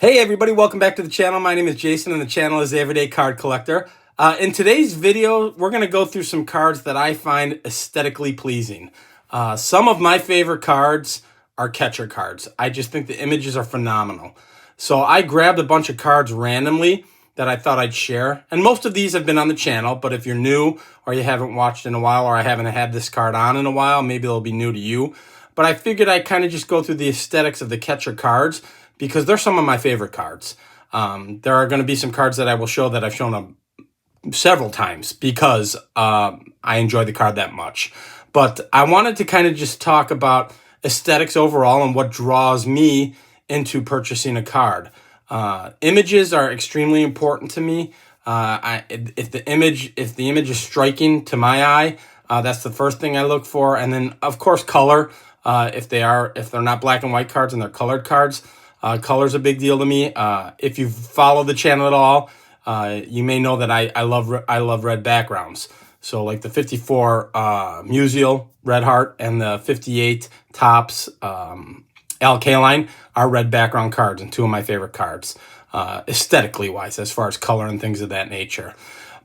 Hey everybody, welcome back to the channel. My name is Jason and the channel is the Everyday Card Collector. In today's video, we're going to go through some cards that I find aesthetically pleasing. Some of my favorite cards are catcher cards. I just think the images are phenomenal. So I grabbed a bunch of cards randomly that I thought I'd share. And most of these have been on the channel, but if you're new or you haven't watched in a while or I haven't had this card on in a while, maybe it'll be new to you. But I figured I'd kind of just go through the aesthetics of the catcher cards because they're some of my favorite cards. There are going to be some cards that I will show that I've shown them several times because I enjoy the card that much. But I wanted to kind of just talk about aesthetics overall and what draws me into purchasing a card. Images are extremely important to me. If the image is striking to my eye, that's the first thing I look for. And then of course color. If they're not black and white cards and they're colored cards. Color's a big deal to me. If you follow the channel at all, you may know that I love red backgrounds. So like the 54 Musial Red Heart and the 58 Topps Alkaline are red background cards and two of my favorite cards, aesthetically wise, as far as color and things of that nature.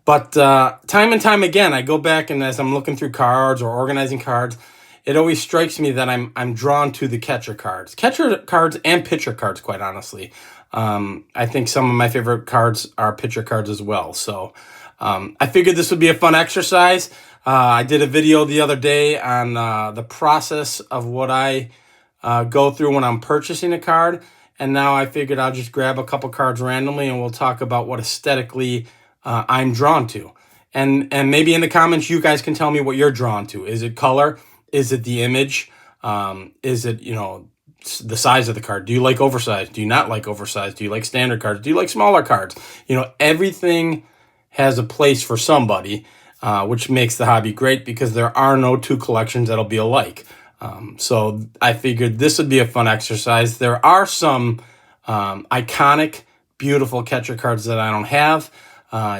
But time and time again, I go back and as I'm looking through cards or organizing cards, it always strikes me that I'm drawn to the catcher cards and pitcher cards, quite honestly. I think some of my favorite cards are pitcher cards as well. So I figured this would be a fun exercise. I did a video the other day on the process of what I go through when I'm purchasing a card. And now I figured I'll just grab a couple cards randomly and we'll talk about what aesthetically I'm drawn to. And maybe in the comments, you guys can tell me what you're drawn to. Is it color? Is it the image? Is it, the size of the card? Do you like oversized? Do you not like oversized? Do you like standard cards? Do you like smaller cards? Everything has a place for somebody, which makes the hobby great because there are no two collections that'll be alike. So I figured this would be a fun exercise. There are some iconic, beautiful catcher cards that I don't have.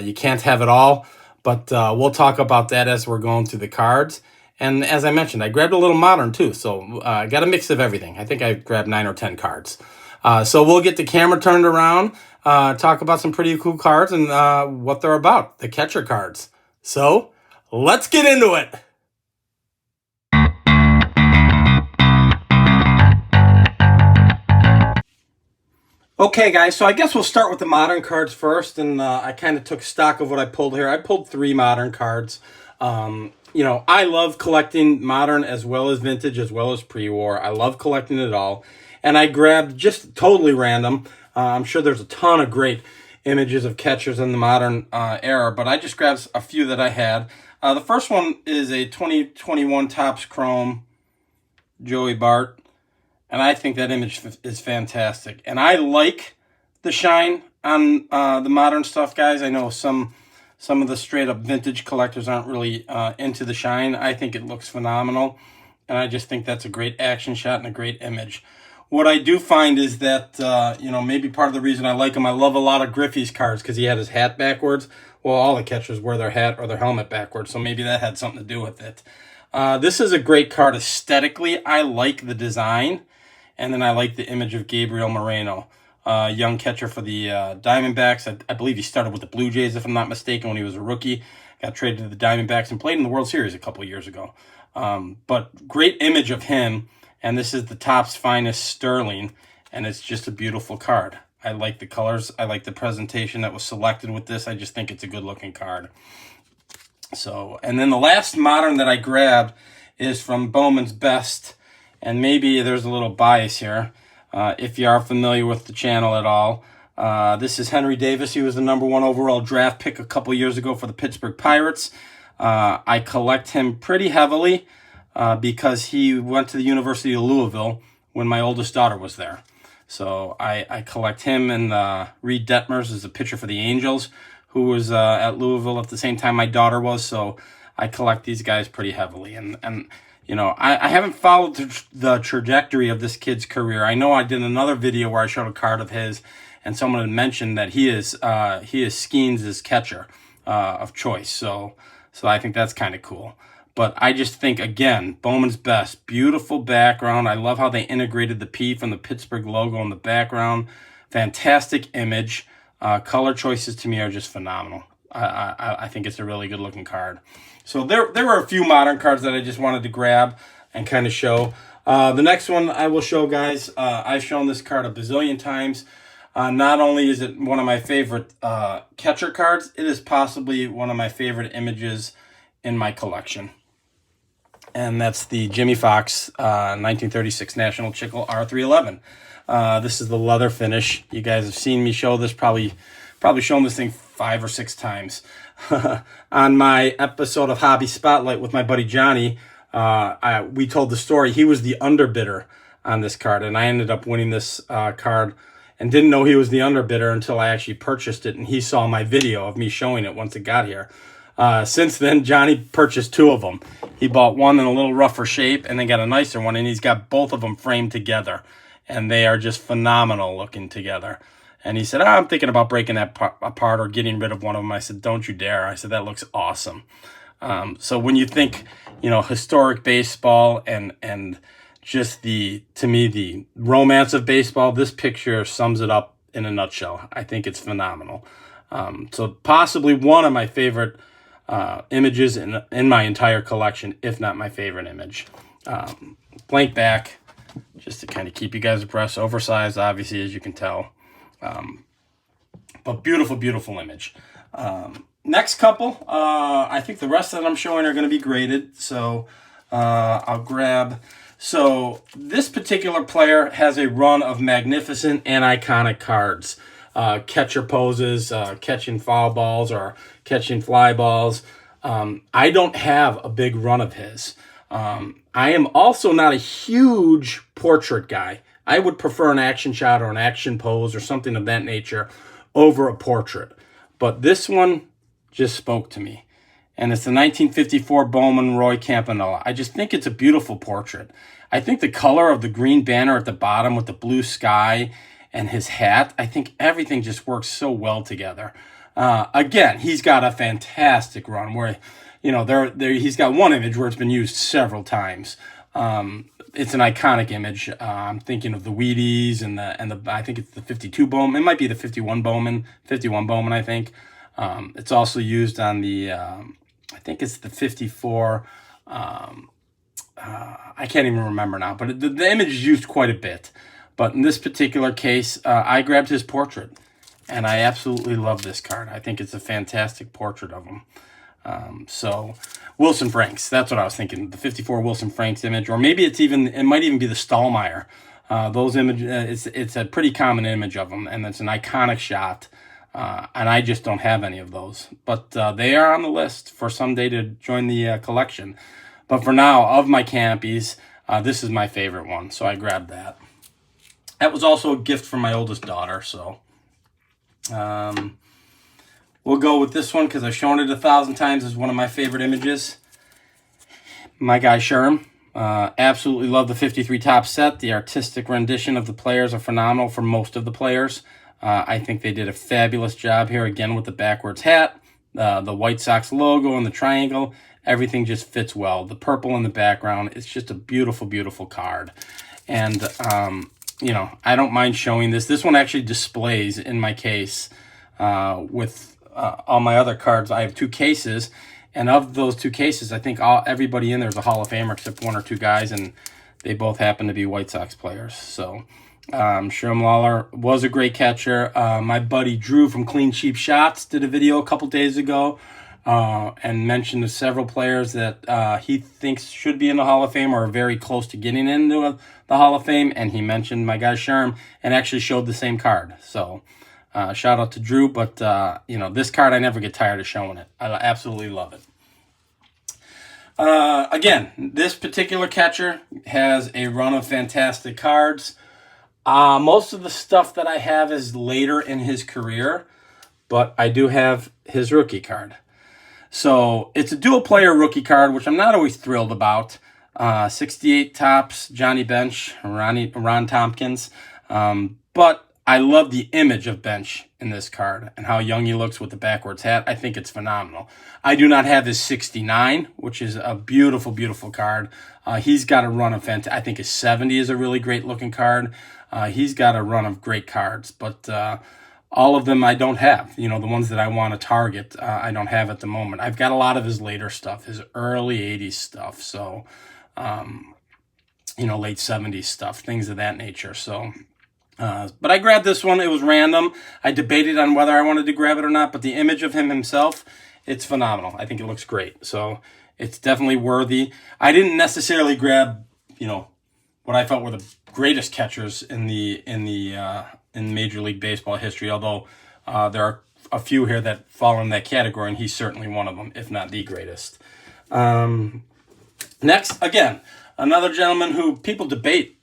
You can't have it all, but we'll talk about that as we're going through the cards. And as I mentioned, I grabbed a little modern too, so I got a mix of everything. I think I grabbed 9 or 10 cards. So we'll get the camera turned around, talk about some pretty cool cards and what they're about, the catcher cards. So let's get into it. Okay, guys, so I guess we'll start with the modern cards first, and I kind of took stock of what I pulled here. I pulled 3 modern cards. I love collecting modern as well as vintage as well as pre-war. I love collecting it all. And I grabbed just totally random. I'm sure there's a ton of great images of catchers in the modern era, but I just grabbed a few that I had. The first one is a 2021 Topps Chrome Joey Bart. And I think that image is fantastic. And I like the shine on the modern stuff, guys. I know some of the straight-up vintage collectors aren't really into the shine. I think it looks phenomenal, and I just think that's a great action shot and a great image. What I do find is that, maybe part of the reason I like him, I love a lot of Griffey's cards because he had his hat backwards. Well, all the catchers wear their hat or their helmet backwards, so maybe that had something to do with it. This is a great card aesthetically. I like the design, and then I like the image of Gabriel Moreno. Young catcher for the Diamondbacks. I believe he started with the Blue Jays, if I'm not mistaken, when he was a rookie. Got traded to the Diamondbacks and played in the World Series a couple of years ago. But great image of him, and this is the Topps Finest Sterling, and it's just a beautiful card. I like the colors. I like the presentation that was selected with this. I just think it's a good-looking card. So, and then the last modern that I grabbed is from Bowman's Best, and maybe there's a little bias here. If you are familiar with the channel at all, this is Henry Davis. He was the #1 overall draft pick a couple years ago for the Pittsburgh Pirates. I collect him pretty heavily because he went to the University of Louisville when my oldest daughter was there. So I collect him, and Reed Detmers is a pitcher for the Angels who was at Louisville at the same time my daughter was. So I collect these guys pretty heavily. And I haven't followed the trajectory of this kid's career. I know I did another video where I showed a card of his, and someone had mentioned that he is Skeens' catcher of choice. So I think that's kind of cool. But I just think, again, Bowman's Best. Beautiful background. I love how they integrated the P from the Pittsburgh logo in the background. Fantastic image. Color choices to me are just phenomenal. I think it's a really good looking card. So there were a few modern cards that I just wanted to grab and kind of show. The next one I will show, guys, I've shown this card a bazillion times. Not only is it one of my favorite catcher cards, it is possibly one of my favorite images in my collection. And that's the Jimmy Fox 1936 National Chickle R311. This is the leather finish. You guys have seen me show this, probably shown this thing 5 or 6 times. On my episode of Hobby Spotlight with my buddy Johnny, we told the story. He was the underbidder on this card, and I ended up winning this card and didn't know he was the underbidder until I actually purchased it, and he saw my video of me showing it once it got here. Since then, Johnny purchased 2 of them. He bought one in a little rougher shape and then got a nicer one, and he's got both of them framed together, and they are just phenomenal looking together. And he said, I'm thinking about breaking that apart or getting rid of one of them. I said, don't you dare. I said, that looks awesome. So when you think, historic baseball and just to me, the romance of baseball, this picture sums it up in a nutshell. I think it's phenomenal. So possibly one of my favorite images in my entire collection, if not my favorite image. Blank back, just to kind of keep you guys abreast. Oversized, obviously, as you can tell. But beautiful, beautiful image. Next couple, I think the rest that I'm showing are going to be graded. So I'll grab... So this particular player has a run of magnificent and iconic cards. Catcher poses, catching foul balls or catching fly balls. I don't have a big run of his. I am also not a huge portrait guy. I would prefer an action shot or an action pose or something of that nature over a portrait. But this one just spoke to me. And it's the 1954 Bowman Roy Campanella. I just think it's a beautiful portrait. I think the color of the green banner at the bottom with the blue sky and his hat, I think everything just works so well together. Again, he's got a fantastic run where, he's got one image where it's been used several times. It's an iconic image. I'm thinking of the Wheaties and the I think it's the 52 Bowman. It might be the 51 Bowman, I think. It's also used on the, I think it's the 54, I can't even remember now, but the image is used quite a bit. But in this particular case, I grabbed his portrait, and I absolutely love this card. I think it's a fantastic portrait of him. So Wilson Franks, that's what I was thinking, the 54 Wilson Franks image, or maybe it might even be the Stallmeyer. Those images, it's a pretty common image of him, and it's an iconic shot. And I just don't have any of those. But they are on the list for someday to join the collection. But for now, of my Campies, this is my favorite one, so I grabbed that. That was also a gift from my oldest daughter, so we'll go with this one because I've shown it 1,000 times as one of my favorite images. My guy Sherm. Absolutely love the 53 top set. The artistic rendition of the players are phenomenal for most of the players. I think they did a fabulous job here, again, with the backwards hat, the White Sox logo and the triangle. Everything just fits well. The purple in the background, it's just a beautiful, beautiful card. And, I don't mind showing this. This one actually displays in my case with all my other cards. I have 2 cases, and of those 2 cases, I think everybody in there is a Hall of Famer except 1 or 2 guys, and they both happen to be White Sox players. So Sherm Lawler was a great catcher. My buddy Drew from Clean Cheap Shots did a video a couple days ago and mentioned to several players that he thinks should be in the Hall of Fame or are very close to getting into the Hall of Fame. And he mentioned my guy Sherm and actually showed the same card. So shout out to Drew. But, this card, I never get tired of showing it. I absolutely love it. Again, this particular catcher has a run of fantastic cards. Most of the stuff that I have is later in his career, but I do have his rookie card. So it's a dual player rookie card, which I'm not always thrilled about. 68 tops, Johnny Bench, Ron Tompkins. But I love the image of Bench in this card and how young he looks with the backwards hat. I think it's phenomenal. I do not have his 69, which is a beautiful, beautiful card. He's got a run of fantastic. I think his 70 is a really great looking card. He's got a run of great cards, but all of them I don't have. The ones that I want to target, I don't have at the moment. I've got a lot of his later stuff, his early 80s stuff. So, late 70s stuff, things of that nature. So, but I grabbed this one. It was random. I debated on whether I wanted to grab it or not, but the image of him himself, it's phenomenal. I think it looks great. So it's definitely worthy. I didn't necessarily grab, what I felt were the greatest catchers in Major League Baseball history, although there are a few here that fall in that category, and he's certainly one of them, if not the greatest. Next, again, another gentleman who people debate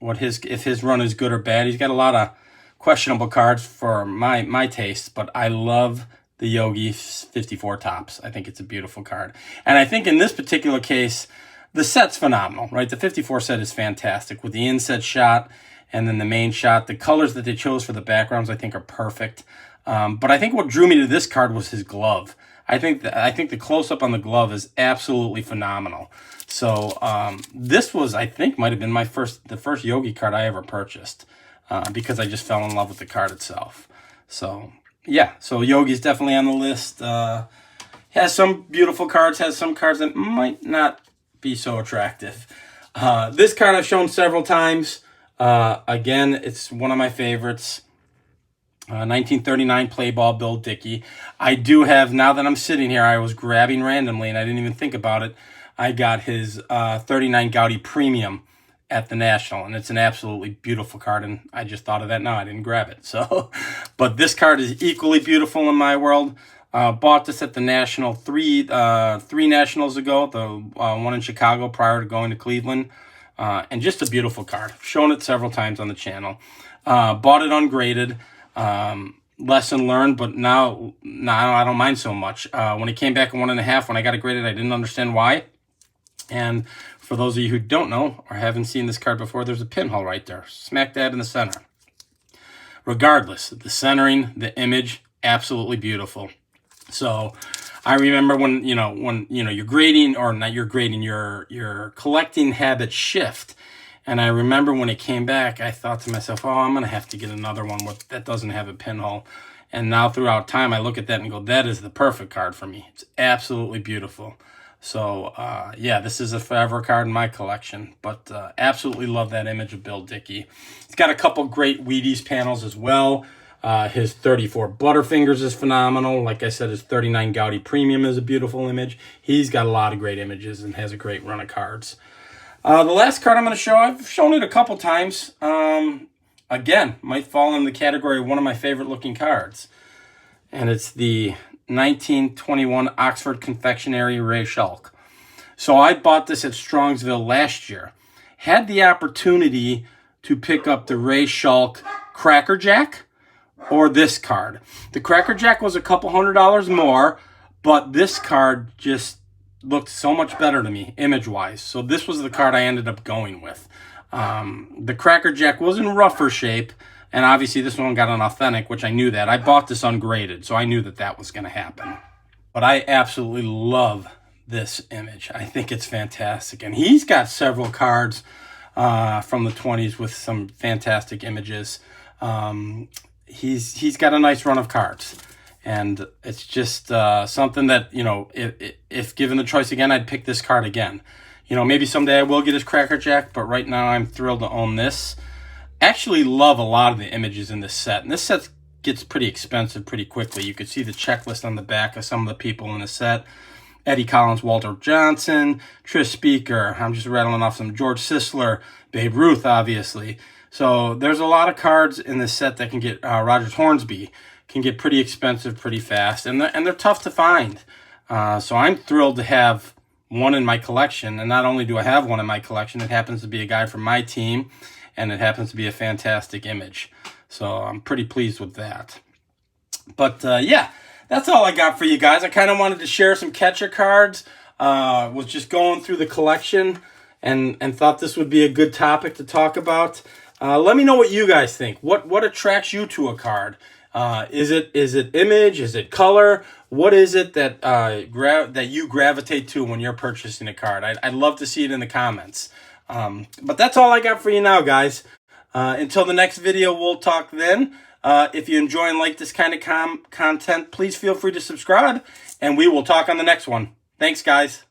if his run is good or bad. He's got a lot of questionable cards for my taste, but I love the Yogi 54 Topps. I think it's a beautiful card. And I think in this particular case, the set's phenomenal, right? The 54 set is fantastic with the inset shot and then the main shot. The colors that they chose for the backgrounds, I think, are perfect. But I think what drew me to this card was his glove. I think the close-up on the glove is absolutely phenomenal. So this was, I think, might have been the first Yogi card I ever purchased because I just fell in love with the card itself. So yeah, so Yogi's definitely on the list. Has some beautiful cards, has some cards that might not be so attractive. This card I've shown several times. Again, it's one of my favorites. 1939 play ball Bill Dickey. I do have, now that I'm sitting here, I was grabbing randomly and I didn't even think about it. I got his 39 Gaudy Premium at the National, and it's an absolutely beautiful card, and I just thought of that now. I didn't grab it. So, but this card is equally beautiful in my world. Bought this at the National three Nationals ago, the one in Chicago prior to going to Cleveland, and just a beautiful card. I've shown it several times on the channel. Bought it ungraded. Lesson learned, but now I don't mind so much. When it came back in 1.5, when I got it graded, I didn't understand why. And for those of you who don't know or haven't seen this card before, there's a pinhole right there, smack dab in the center. Regardless, the centering, the image, absolutely beautiful. So I remember when you're grading, or not, you're grading, your collecting habits shift. And I remember when it came back, I thought to myself, oh, I'm going to have to get another one that doesn't have a pinhole. And now throughout time, I look at that and go, that is the perfect card for me. It's absolutely beautiful. So, yeah, this is a forever card in my collection. But absolutely love that image of Bill Dickey. It's got a couple great Wheaties panels as well. His 34 Butterfingers is phenomenal. Like I said, his 39 Gaudy Premium is a beautiful image. He's got a lot of great images and has a great run of cards. The last card I'm going to show, I've shown it a couple times. Again, might fall in the category of one of my favorite looking cards. And it's the 1921 Oxford Confectionery Ray Shulk. So I bought this at Strongsville last year. Had the opportunity to pick up the Ray Shulk Cracker Jack or this card. The Cracker Jack was a couple $100 more, but this card just looked so much better to me image-wise. So this was the card I ended up going with. The Cracker Jack was in rougher shape, and obviously this one got an authentic, which I knew that. I bought this ungraded, so I knew that was going to happen. But I absolutely love this image. I think it's fantastic. And he's got several cards from the 20s with some fantastic images. He's got a nice run of cards. And it's just something that, if given the choice again, I'd pick this card again. Maybe someday I will get his Cracker Jack, but right now I'm thrilled to own this. Actually love a lot of the images in this set. And this set gets pretty expensive pretty quickly. You could see the checklist on the back of some of the people in the set. Eddie Collins, Walter Johnson, Tris Speaker. I'm just rattling off some George Sisler, Babe Ruth, obviously. So there's a lot of cards in this set that can get Rogers Hornsby. Can get pretty expensive pretty fast, and they're tough to find. So I'm thrilled to have one in my collection, and not only do I have one in my collection, it happens to be a guy from my team, and it happens to be a fantastic image. So I'm pretty pleased with that. But yeah, that's all I got for you guys. I kind of wanted to share some catcher cards. Was just going through the collection and thought this would be a good topic to talk about. Let me know what you guys think. What attracts you to a card? Is it image? Is it color? What is it that that you gravitate to when you're purchasing a card? I'd love to see it in the comments. But that's all I got for you now, guys. Until the next video, we'll talk then. If you enjoy and like this kind of content, please feel free to subscribe, and we will talk on the next one. Thanks, guys.